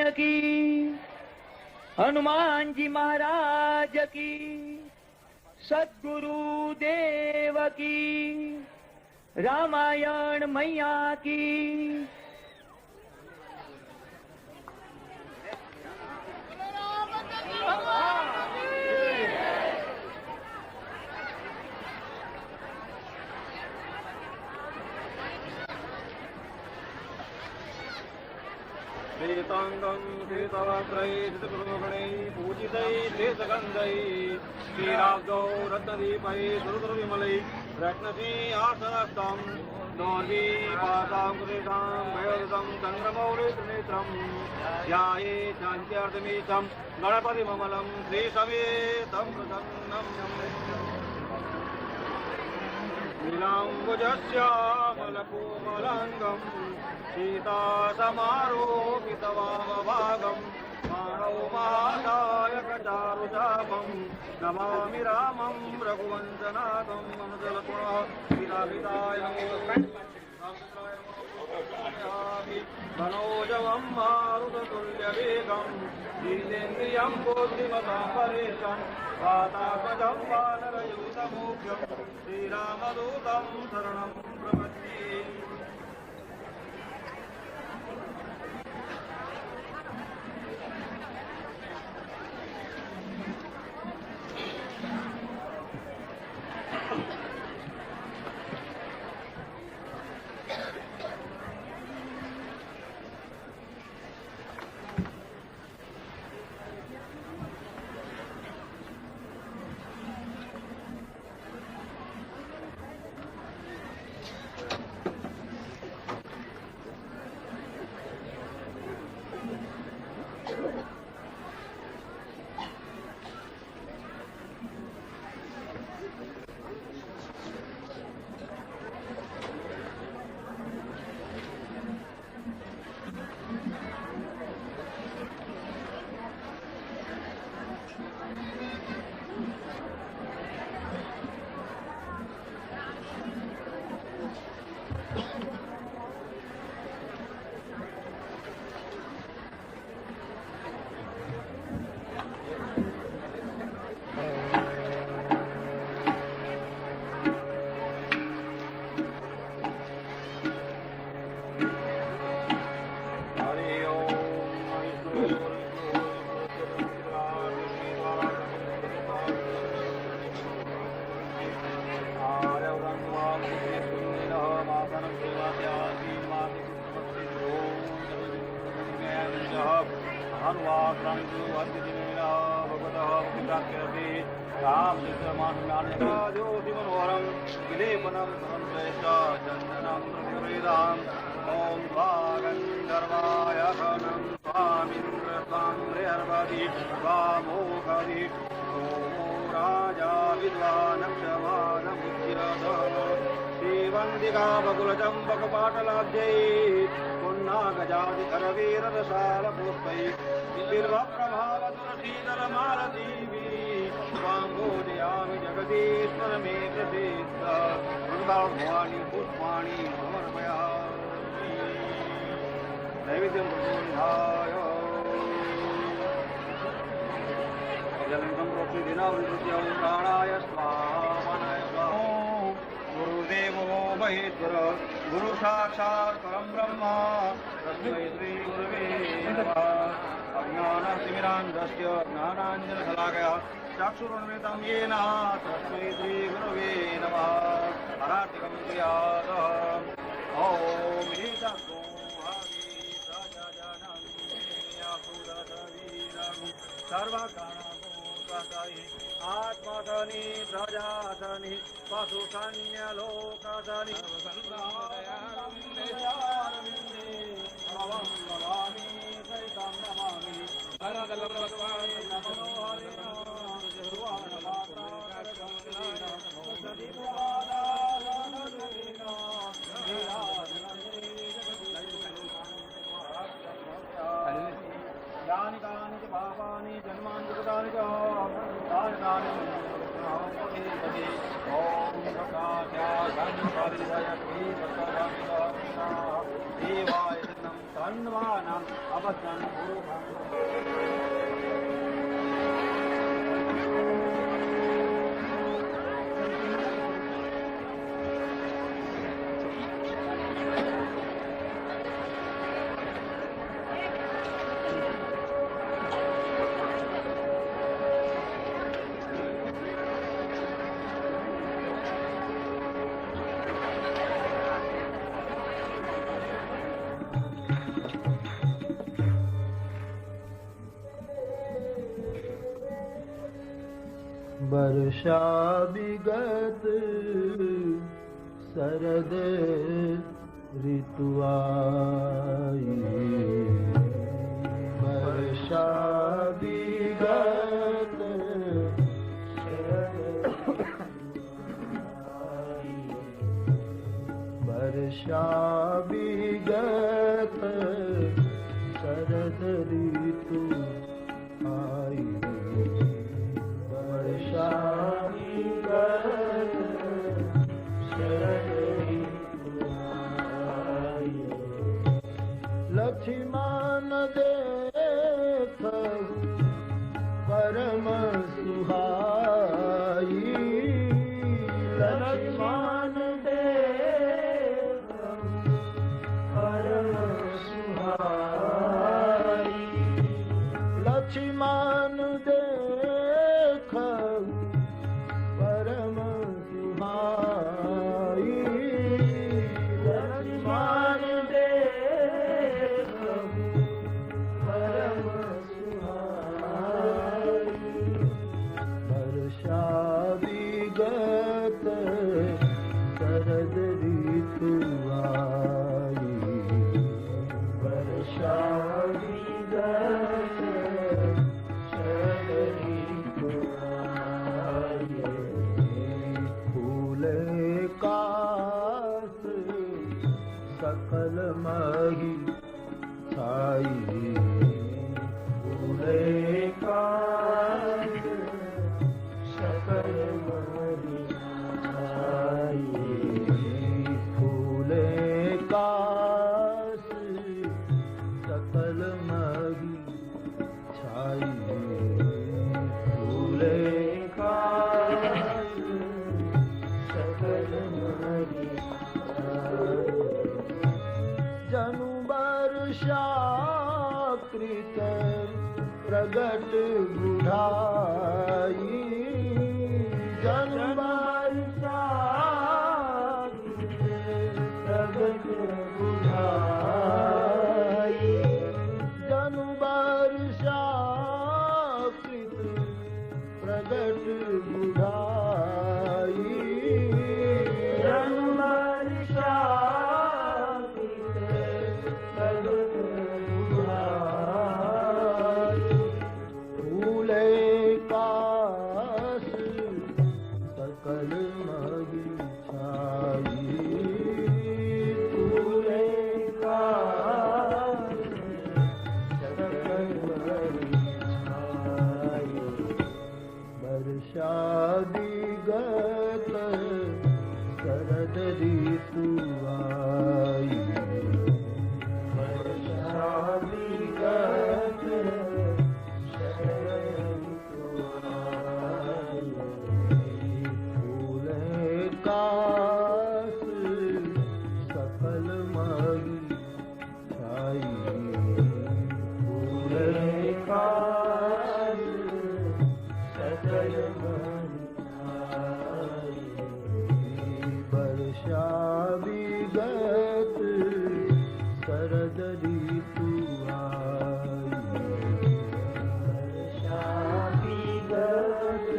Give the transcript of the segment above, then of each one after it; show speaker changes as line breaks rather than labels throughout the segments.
की, हनुमान जी महाराज की, सद्गुरु देव की, रामायण मैया की।
श्रीतांगं श्रीतावात्रैः पूजितैः श्रीसगन्धैः श्रीराब्दौ रत्नदीपैः सुरसुरविमलैः रत्नसिंहासनस्थं नौर्वीपादाङ्कुरितां वयोधितं चन्द्रमौलित्रिनेत्रं ध्याये शान्त्यर्थमीशं गणपतिममलं श्रीसमेतं प्रसन्नं नीलाम्बुजश्यामलकोमलाङ्गम् सीता समारोपितवामभागं मानव महादायकचारुचापं नमामि रामं रघुवंशनाथं मनुजलपुरः पितापिताय मनोजवं मारुततुल्यवेगं जितेन्द्रियं बुद्धिमतां परेशं वातात्मजं वानरयूतमोक्षं श्रीरामदूतं शरणं प्रपद्ये। ज्योतिमनोहरं विलेपनं चन्दनं प्रभुवेदाम् ॐ स्वागन्धर्वाय खनं स्वामिन्द्रस्वान्द्रियर्वधि स्वामोघधि सोमो राजा विद्वानक्षमानमुच्यत श्रीवन्दिका बकुलचम्पकपाटलाब्जै पुन्नागजादिकरवीररसालपुष्पैः बिल्वप्रभावसुरशीतलमालतीभिः स्वाम्भोजयामि जगदीश्वर मे प्रसीद वृन्दावाणि पुष्पाणि समर्पयामि नैवेद्यं प्रबोधाय जलं सम्प्रोक्षिदिनावृत्य प्राणाय स्वाहाय स्वाहा गुरुदेवो महेश्वर गुरु साक्षात् परं ब्रह्म तस्मै श्रीगुरवे नमः अज्ञानतिमिरान्धस्य ज्ञानाञ्जनशलाकया चक्षुरुन्मिलितं येन तस्मै श्रीगुरवे नमः हरातिकं क्रियातः ॐ ईशको सर्वकारणभूतहि आत्मधनि प्रजाधनि पशुकन्यलोकधनि नमामि सहितं नमामि यानि कानि च पापानि जन्मानि कृतानि च तानि तानि पतिपति ॐ प्रकाशाय देवाय धन्वानाम् अवसन्
वर्षा विगत शरद ऋतु आई, वर्षा विगत वर्षा विगत शरद ऋतु आई, वर्षा विगत शरद ऋतु आई, लक्ष्मण देख परम सुहाई, लक्ष्मण देख परम सुहाई, लक्ष्मण देख परम सुहाई, लक्ष्मण देख परम सुहाई, वर्षा विगत शरद ऋतु आई, वर्षा विगत शरद ऋतु आई, फूले कास सकल मही छाई, फूले कास सकल मही छाई, फूले कास सकल मही छाई, फूले कास सकल मही छाई, जनु वर्षाकृत प्रगट बुढ़ाई, जनु वर्षाकृत प्रगट बुढ़ाई, जनु वर्षाकृत प्रगट बुढ़ाई, जनु वर्षाकृत प्रगट बुढ़ाई, फूले कास सकल मही छाई, फूले कास सकल मही छाई, वर्षा विगत शरद ऋतु आई, वर्षा विगत शरद ऋतु आई, फूले कास सकल मही छाई, फूले कास सकल मही छाई, वर्षा विगत शरद ऋतु आई, वर्षा विगत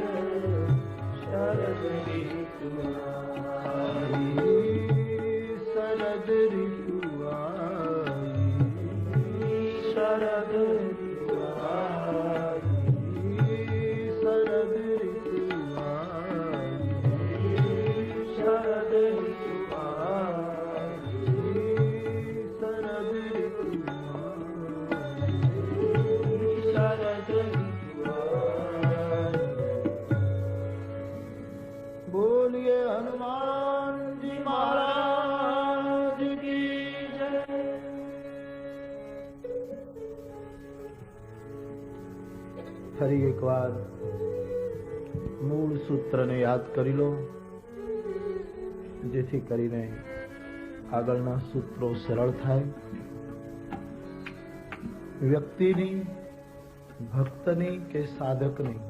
शरद ऋतु आई, शरद ऋतु आई, शरद ऋतु आई, शरद ऋतु आई, शरद ऋतु आई, शरद ऋतु ફરી એકવાર મૂળ સૂત્રને યાદ કરી લો, જેથી કરીને આગળના સૂત્રો સરળ થાય. વ્યક્તિની, ભક્તની કે સાધકની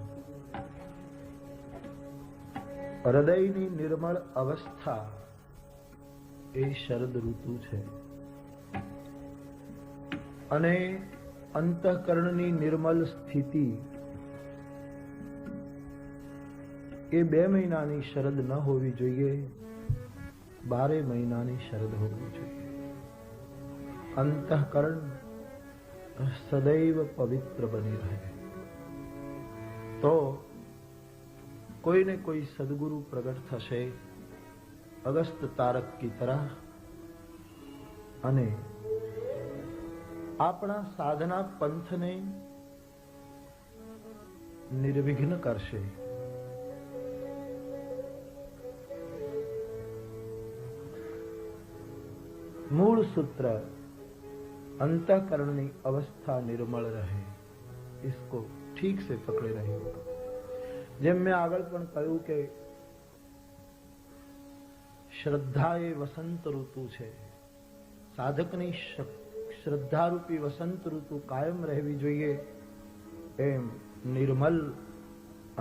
હૃદયની નિર્મળ અવસ્થા એ શરદ ઋતુ છે, અને અંતઃકરણની નિર્મલ સ્થિતિ એ 2 મહિનાની શરદ ન હોવી જોઈએ, 12 મહિનાની શરદ હોવી જોઈએ. અંતઃકરણ સદૈવ પવિત્ર બની રહે. તો કોઈને કોઈ સદગુરુ પ્રગટ થશે અગસ્ત તારક કી તરહ, અને આપણા સાધના પંથને નિર્વિઘ્ન કરશે. मूल सूत्र अंतःकरण की अवस्था निर्मल रहे, इसको ठीक से पकड़े रहे. जेम मैं आगळ पण कहूं के श्रद्धा ए वसंत ऋतु है. साधकनी श्रद्धा रूपी वसंत ऋतु कायम रहवी જોઈએ, एम निर्मल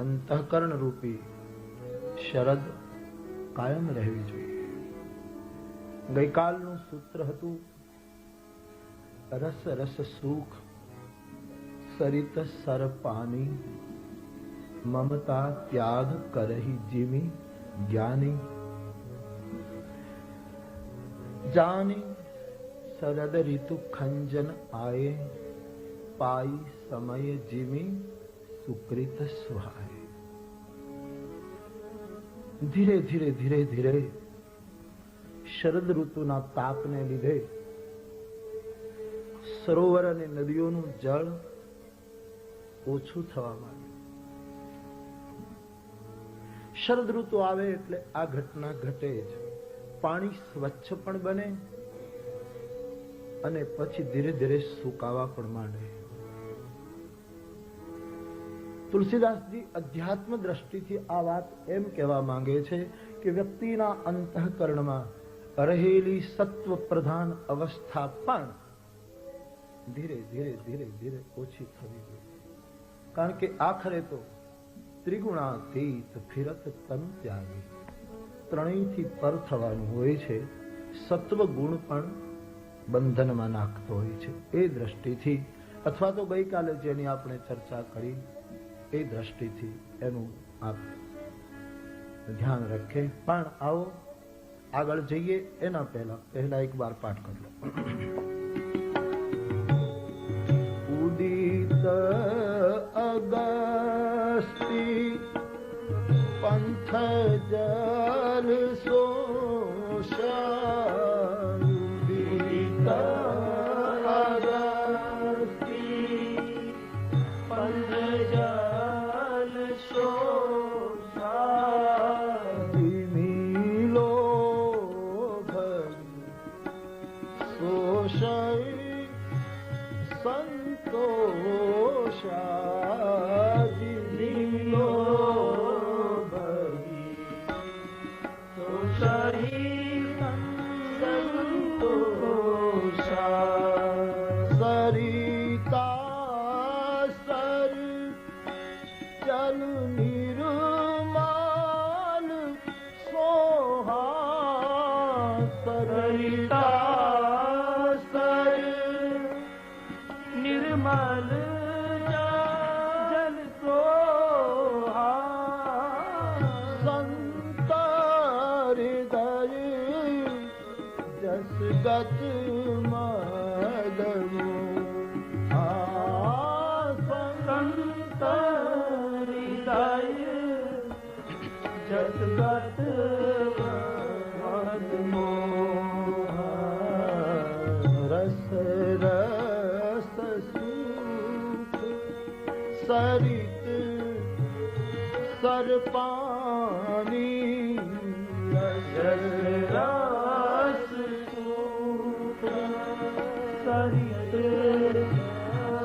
अंतःकरण रूपी शरद कायम रहवी જોઈએ. ગઈકાલનું સૂત્ર હતું રસ રસ સુખ સરિત સર પાની, મમતા ત્યાગ કરહી જીમી જ્ઞાની. જાની શરદ ઋતુ ખંજન આયે, પાઈ સમય જીમી સુકૃત સુહાય. ધીરે ધીરે ધીરે ધીરે શરદ ઋતુના તાપને લીધે સરોવર અને નદીઓનું જળ ઓછું થવા માંડ્યું. શરદ ઋતુ આવે એટલે આ ઘટના ઘટે જ. પાણી સ્વચ્છ પણ બને અને પછી ધીરે ધીરે સુકાવા પણ માંડે. તુલસીદાસજી અધ્યાત્મ દ્રષ્ટિથી આ વાત એમ કહેવા માંગે છે કે વ્યક્તિના અંતઃકરણમાં રહેલી સત્વ પ્રધાન અવસ્થા પણ ધીરે ધીરે ધીરે ધીરે ઓછી થવી જોઈએ. કારણ કે આખરે તો ત્રિગુણાતીત ફિરત તન ત્યાગી, ત્રણેયથી પર થવાનું હોય છે. સત્વ ગુણ પણ બંધનમાં નાખતો હોય છે. એ દ્રષ્ટિથી, અથવા તો ગઈકાલે જેની આપણે ચર્ચા કરી એ દ્રષ્ટિથી એનું આપ ધ્યાન રાખે. પણ આવો આગળ જઈએ એના પહેલા એક બાર પાઠ કરી લો. ઉદિત અગસ્તી પંથ જલ સોશા, ઉદિત અગસ્તી પંથ જલ સોશા, सरित सर पानी, रस सूख सरित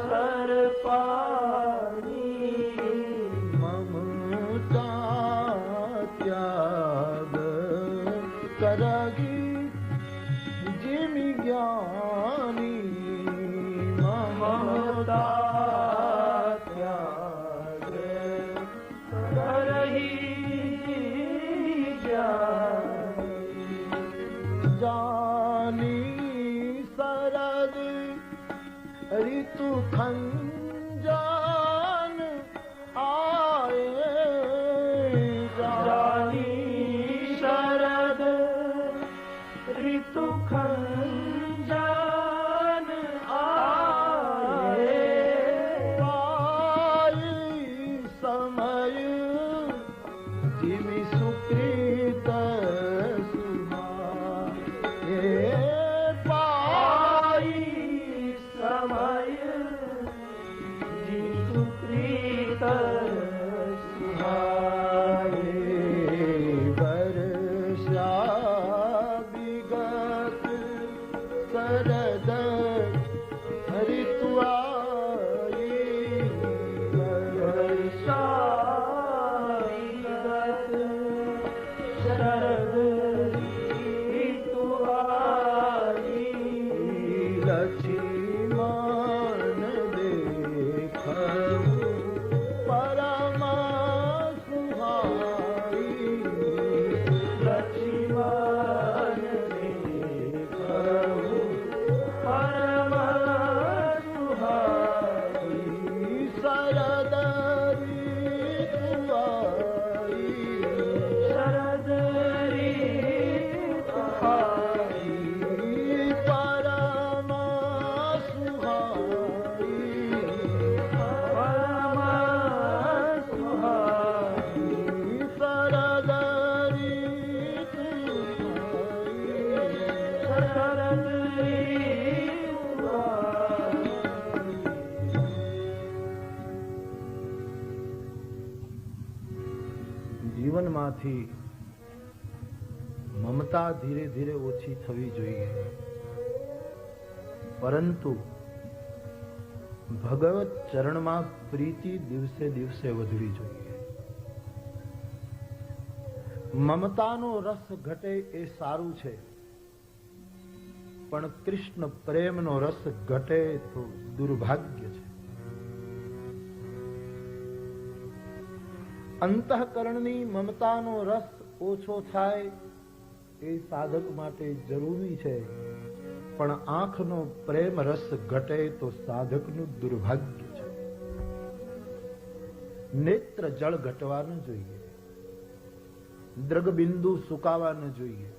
सर पानी, करगी जिमि ज्ञानी ममता त्याग करही जानी शरद ऋतु खंजान आए जानी शरद ऋतु खंजान आए पाई समय जिमि सुकृत पाई समय जिसु प्रीत सुहाए वर्षा विगत शरद ऋतु आई वर्षा विगत शरद लक्ष्मण देखऊ परम सुहाई लक्ष्मण देखऊ परम सुहाई शरद ऋतु आई शरद ऋतु आई જીવનમાંથી મમતા ધીરે ધીરે ઓછી થવી જોઈએ, પરંતુ ભગવત ચરણમાં પ્રીતિ દિવસે દિવસે વધવી જોઈએ. મમતાનો રસ ઘટે એ સારું છે, પણ કૃષ્ણ પ્રેમનો રસ ઘટે તો દુર્ભાગ્ય છે. અંતઃકરણની મમતાનો રસ ઓછો થાય એ સાધક માટે જરૂરી છે, પણ આંખનો પ્રેમ રસ ઘટે તો સાધકનું દુર્ભાગ્ય છે. નેત્ર જળ ઘટવા ન જોઈએ, દ્રગબિંદુ સુકાવા ન જોઈએ,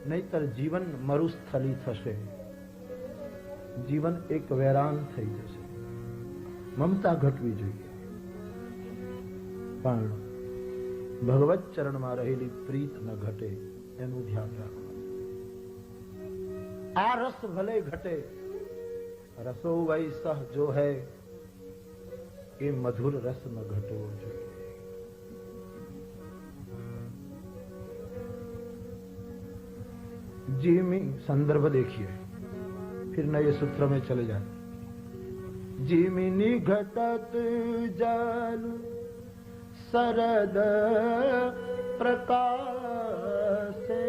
નહીતર જીવન મરુસ્થલી થશે, જીવન એક વેરાન થઈ જશે. મમતા ઘટવી જોઈએ, પણ ભગવત ચરણમાં રહેલી પ્રીત ન ઘટે એનું ધ્યાન રાખવું. આ રસ ભલે ઘટે, રસો વૈ સહ જો હૈ એ મધુર રસ ન ઘટવો જોઈએ. जिमि संदर्भ देखिए, फिर नए सूत्र में चले जाए. जिमिनी घटत जल शरद प्रकाशे,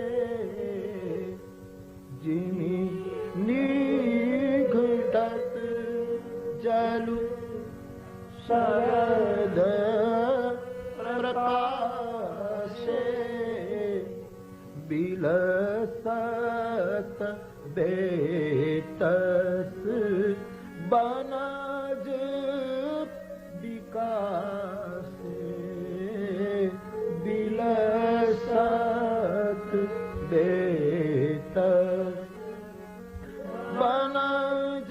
जिमिनी घटत जल शरद प्रकाशे, बिलसत बेटस बनज विकासे, बिलसत बेटस बनज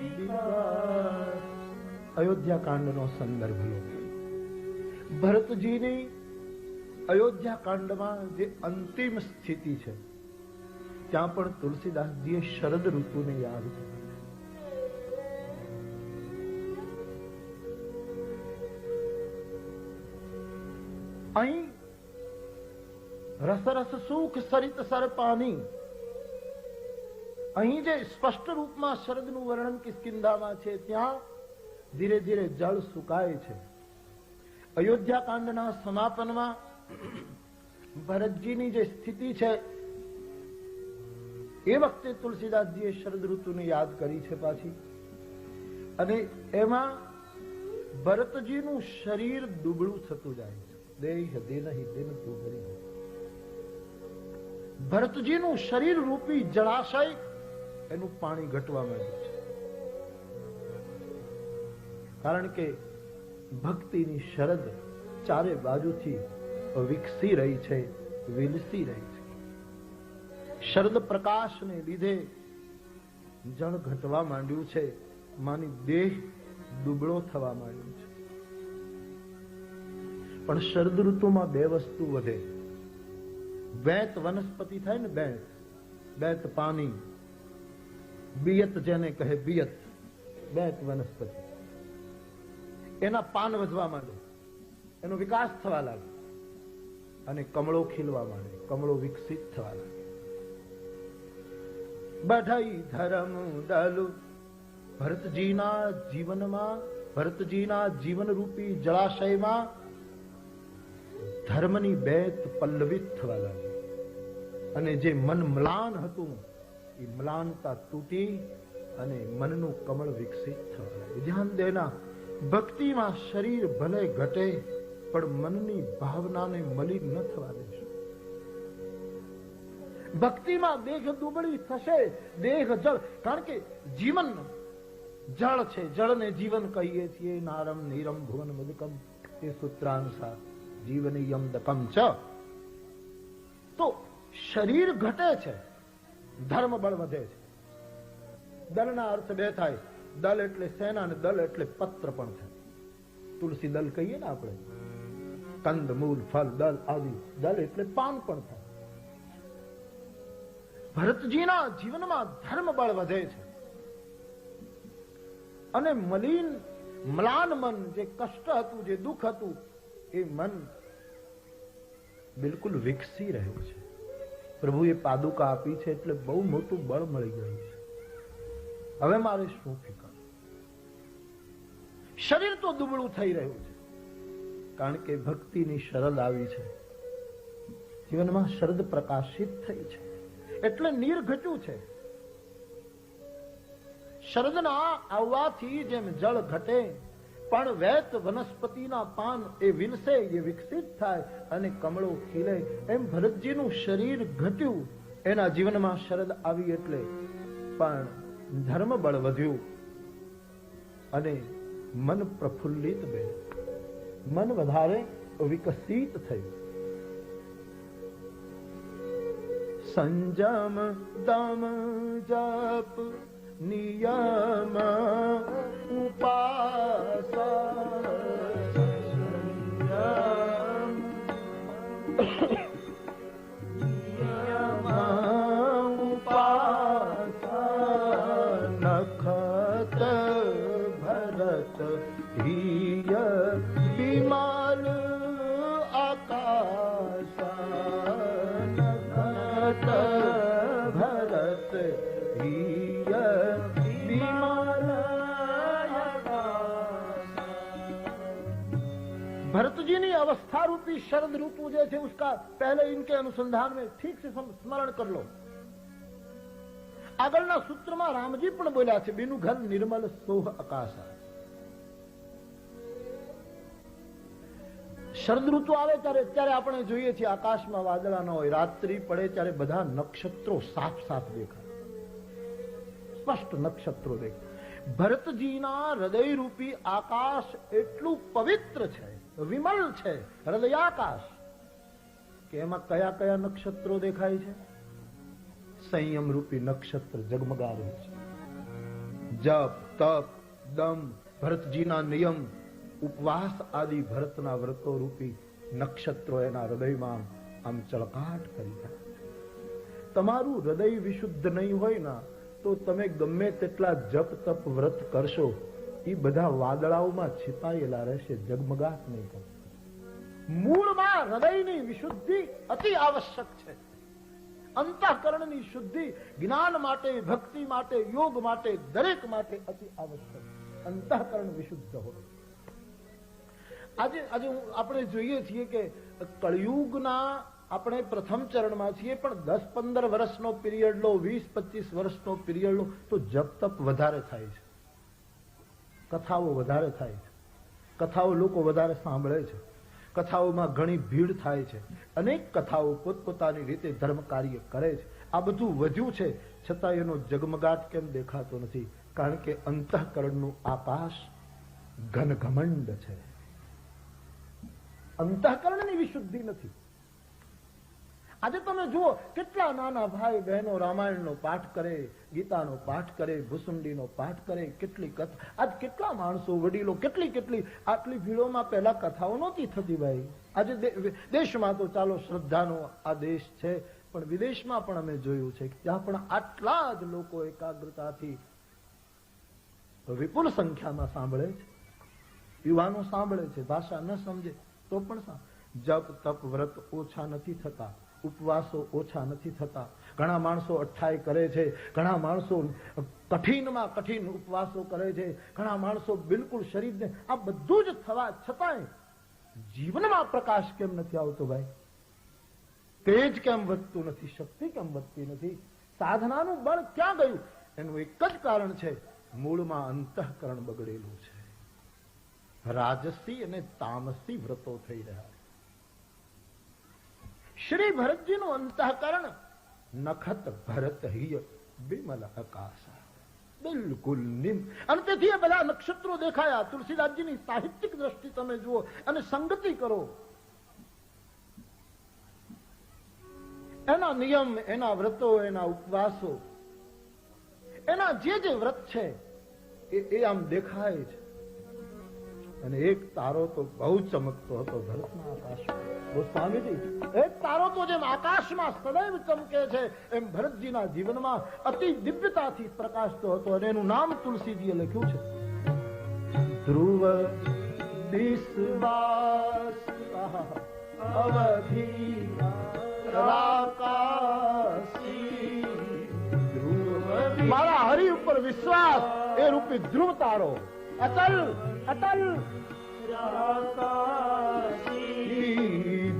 विकास. अयोध्या कांड नो संदर्भ लो. ભરતજીની અયોધ્યા કાંડમાં જે અંતિમ સ્થિતિ છે, ત્યાં પણ તુલસીદાસજીએ શરદ ઋતુને યાદ કર્યું. અહીં રસ રસ સુખ સરિત સર પાણી, અહીં જે સ્પષ્ટ રૂપમાં શરદનું વર્ણન કિષ્કિંધામાં છે, ત્યાં ધીરે ધીરે જળ સુકાય છે. અયોધ્યા કાંડના સમાપનમાં ભરતજીની જે સ્થિતિ છે એ વખતે તુલસીદાસજીએ શરદ ઋતુને યાદ કરી છે પાછી, અને એમાં ભરતજીનું શરીર દુબળું થતું જાય છે. દેહ દેનહિ દિન દુબળી. ભરતજીનું શરીર રૂપી જળાશય એનું પાણી ઘટવા માંડ્યું છે. કારણ કે ભક્તિની શરદ ચારે બાજુથી વિકસી રહી છે, વિલસી રહી છે. શરદ પ્રકાશને લીધે જળ ઘટવા માંડ્યું છે, માની દેહ દુબળો થવા માંડ્યો છે. પણ શરદ ઋતુમાં બે વસ્તુ વધે. બેત વનસ્પતિ થાય ને, બેત પાણી, બિયત જેને કહે, બિયત બેત વનસ્પતિ, એના પાન વધવા માંડે, એનો વિકાસ થવા લાગે, અને કમળો ખીલવા માંડે, કમળો વિકસિત થવા લાગે. બઢાઈ ધર્મ દલ. ભરતજીના જીવનમાં, ભરતજીના જીવન રૂપી જળાશયમાં ધર્મની બેત પલ્લવિત થવા લાગી, અને જે મન મ્લાન હતું એ મ્લાનતા તૂટી અને મનનું કમળ વિકસિત થવા લાગ્યું. ધ્યાન દેના, ભક્તિમાં શરીર ભલે ઘટે પણ મનની ભાવનાને મલિન ન થવા દેશો. ભક્તિમાં દેહ દુબળી થશે, દેહ જળ, કારણ કે જીવન જળ છે, જળને જીવન કહીએ છીએ. નારમ નીરમ ભુવન મુદકમ એ સૂત્રાનુસાર જીવન યમદકમ ચ. તો શરીર ઘટે છે, ધર્મ બળ વધે છે. દલના અર્થ બે થાય, દલ એટલે સેના અને દલ એટલે પત્ર પણ થાય. તુલસી દલ કહીએ ને આપણે, કંદ મૂળ ફળ દલ આદિ. દલ એટલે પાન પણ થાય. ભરતજીના જીવનમાં ધર્મ બળ વધે છે, અને મલિન મ્લાન મન, જે કષ્ટ હતું, જે દુઃખ હતું, એ મન બિલકુલ વિકસી રહ્યું છે. પ્રભુએ પાદુકા આપી છે એટલે બહુ મોટું બળ મળી ગયું છે. હવે મારે શું ફિકર? શરીર તો દુબળું થઈ રહ્યું છે, કારણ કે ભક્તિની શરદ આવી છે, જીવનમાં શરદ પ્રકાશિત થઈ છે, એટલે નીર ઘટ્યું છે. શરદના આવવાથી જેમ જળ ઘટે, પણ વેત વનસ્પતિના પાન એ વિલસે, એ વિકસિત થાય અને કમળો ખીલે, એમ ભરતજીનું શરીર ઘટ્યું, એના જીવનમાં શરદ આવી એટલે પણ ધર્મ બળ વધ્યું અને મન પ્રફુલ્લિત બન્યું, મન વધારે વિકસિત થયું. સંજમ દમ જપ નિયમ ઉપાસા. નિયમ ઉપાસા નખત ભરત હિય વિમાલ આકાશા. નખત ભરત હિય વિમાલ આકાશા. भरतजीनी अवस्था रूपी शरद ऋतु जो है उसका पहले इनके अनुसंधान में ठीक से स्मरण कर लो. આગળના સૂત્રમાં રામજી પણ બોલ્યા છે, બીનું ઘન નિર્મલ સોહ આકાશા. શરદ ઋતુ આવે ત્યારે આપણે જોઈએ છીએ આકાશમાં વાદળા ન હોય, રાત્રિ પડે ત્યારે બધા નક્ષત્રો સાફ સાફ દેખાય, સ્પષ્ટ નક્ષત્રો દેખાય. ભરતજીના હૃદય રૂપી આકાશ એટલું પવિત્ર છે, વિમલ છે, હૃદયાકાશ, કે એમાં કયા કયા નક્ષત્રો દેખાય છે? સંયમ રૂપી નક્ષત્ર જગમગાવે છે. જપ તપ દમ, ભરતજીના નિયમ, ઉપવાસ આદિ ભરતના વ્રતો રૂપી નક્ષત્રો એના હૃદયમાં આમ ચળકાટ કરી રહ્યા છે. તમારું હૃદય વિશુદ્ધ નહીં હોય ના તો તમે ગમે તેટલા જપ તપ વ્રત કરશો, એ બધા વાદળાઓમાં છિપાયેલા રહેશે, જગમગાટ નહીં કરે. મૂળમાં હૃદયની વિશુદ્ધિ અતિ આવશ્યક છે. અંતઃકરણની શુદ્ધિ જ્ઞાન માટે, ભક્તિ માટે, યોગ માટે, દરેક માટે અતિ આવશ્યક. અંતઃકરણ વિશુદ્ધ હોય. આજે આપણે જોઈએ છીએ કે કળિયુગના આપણે પ્રથમ ચરણમાં છીએ, પણ 10-15 વર્ષનો પીરિયડ લો, 20-25 વર્ષનો પીરિયડ લો, તો જપ તપ વધારે થાય છે, કથાઓ વધારે થાય છે, કથાઓ લોકો વધારે સાંભળે છે, કથાઓમાં ઘણી ભીડ થાય છે, અનેક કથાઓ પોતપોતાની રીતે ધર્મ કાર્ય કરે છે. આ બધું વધ્યું છે, છતાં એનો જગમગાટ કેમ દેખાતો નથી? કારણ કે અંતઃકરણનું આકાશ ઘનઘમંડ છે, અંતઃકરણની વિશુદ્ધિ નથી. આજે તમે જુઓ કેટલા નાના ભાઈ બહેનો રામાયણનો પાઠ કરે, ગીતાનો પાઠ કરે, ભૂસુંડીનો પાઠ કરે, કેટલી કથા. આજ કેટલા માણસો, વડીલો, કેટલી આટલી ભીડોમાં પહેલા કથાઓ નહોતી થતી ભાઈ. આજે દેશમાં તો ચાલો શ્રદ્ધાનો આ દેશ છે, પણ વિદેશમાં પણ અમે જોયું છે કે ત્યાં પણ આટલા જ લોકો એકાગ્રતાથી વિપુલ સંખ્યામાં સાંભળે છે. યુવાનો સાંભળે છે, ભાષા ન સમજે તો પણ જપ તપ વ્રત ઓછા નથી થતા, ઉપવાસો ઓછા નથી થતા. ઘણા માણસો અઠ્ઠાઈ કરે છે, ઘણા માણસો કઠિનમાં કઠિન ઉપવાસો કરે છે, ઘણા માણસો બિલકુલ શરીરને, આ બધું જ થવા છતાંય જીવનમાં પ્રકાશ કેમ નથી આવતો ભાઈ? તેજ કેમ વધતું નથી? શક્તિ કેમ વધતી નથી? સાધનાનું બળ ક્યાં ગયું? એનું એક જ કારણ છે, મૂળમાં અંતઃકરણ બગડેલું છે. રાજસી અને તામસી વ્રતો થઈ રહ્યા. શ્રી ભરતજીનું અંતઃકરણ નખત ભરત હિય બિમલ આકાશ, બિલકુલ નિમ. અને તેથી એ બધા નક્ષત્રો દેખાયા. તુલસીદાસજીની સાહિત્યિક દ્રષ્ટિ તમે જુઓ અને સંગતિ કરો. એના નિયમ, એના વ્રતો, એના ઉપવાસો, એના જે વ્રત છે એ આમ દેખાય છે. અને એક તારો તો બહુ ચમકતો હતો ભરતના આકાશમાં. ગોસ્વામીજી, એક તારો તો જેમ આકાશમાં સદૈવ ચમકે છે, એમ ભરતજીના જીવનમાં અતિ દિવ્યતાથી પ્રકાશતો હતો. અને એનું નામ તુલસીજીએ લખ્યું છે, ધ્રુવ વિશ્વાસ અવધિ રાકાશી. મારા હરિ ઉપર વિશ્વાસ એ રૂપી ધ્રુવ તારો, અટલ અટલ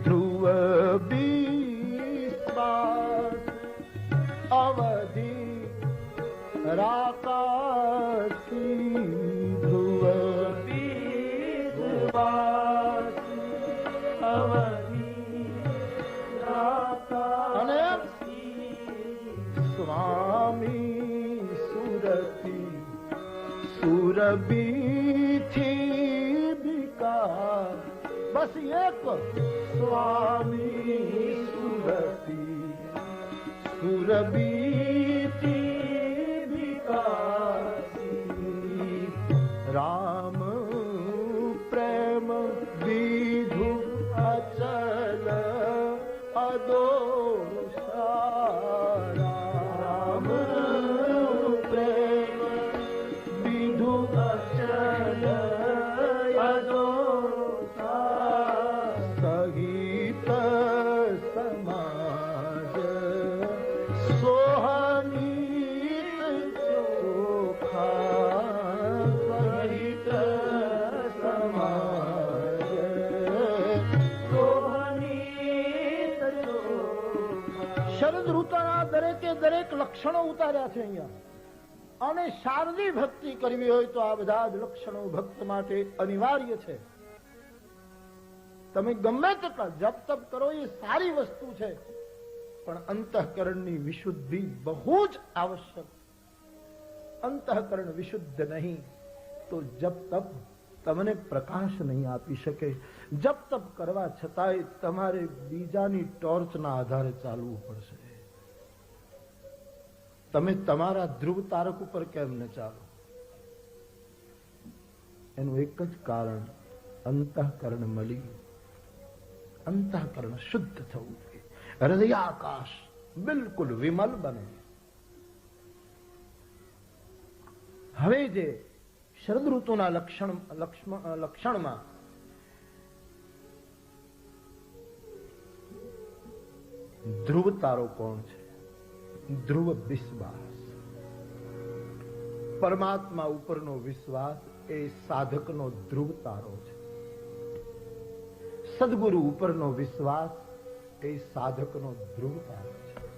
ધ્રુવ વિશ્વાસ અવધિ રાકાશી. ધ્રુવ વિશ્વાસ અવધિ રાકાશી. સ્વામી સુરતી સુરભી થી બિકા. બસ એક સ્વામી સુરતી સુરભી થી બિકા. રામ પ્રેમ વિધુ અચલ અદોષા. રામ પ્રેમ વિધુ અચલ અદોષા. સહિત સમાજ સોહનીત ચોખા. સહિત સમાજ સોહનીત ચોખા. શરદ ઋતુના દરેકે દરેક લક્ષણો ઉતાર્યા છે અહીંયા. અને શારદી ભક્તિ કરવી હોય તો આ બધા જ લક્ષણો ભક્ત માટે અનિવાર્ય છે. તમે ગમે તેટલા જપ તપ કરો એ સારી વસ્તુ છે, પણ અંતઃકરણની વિશુદ્ધિ બહુ જ આવશ્યક. અંતઃકરણ વિશુદ્ધ નહીં તો જપ તપ તમને પ્રકાશ નહીં આપી શકે. જપ તપ કરવા છતાંય તમારે બીજાની ટોર્ચના આધારે ચાલવું પડશે. તમે તમારા ધ્રુવ તારક ઉપર કેમ ન ચાલો? એનું એક જ કારણ, અંતઃકરણ મળી, અંતઃકરણ શુદ્ધ થવું જોઈએ. હૃદયાકાશ બિલકુલ વિમલ બને. હવે જે શરદ ઋતુના લક્ષણમાં ધ્રુવ તારો કોણ છે? ધ્રુવ વિશ્વાસ. પરમાત્મા ઉપરનો વિશ્વાસ એ સાધકનો ધ્રુવ તારો છે. સદગુરુ ઉપરનો વિશ્વાસ એ સાધકનો ધ્રુવ તારો છે.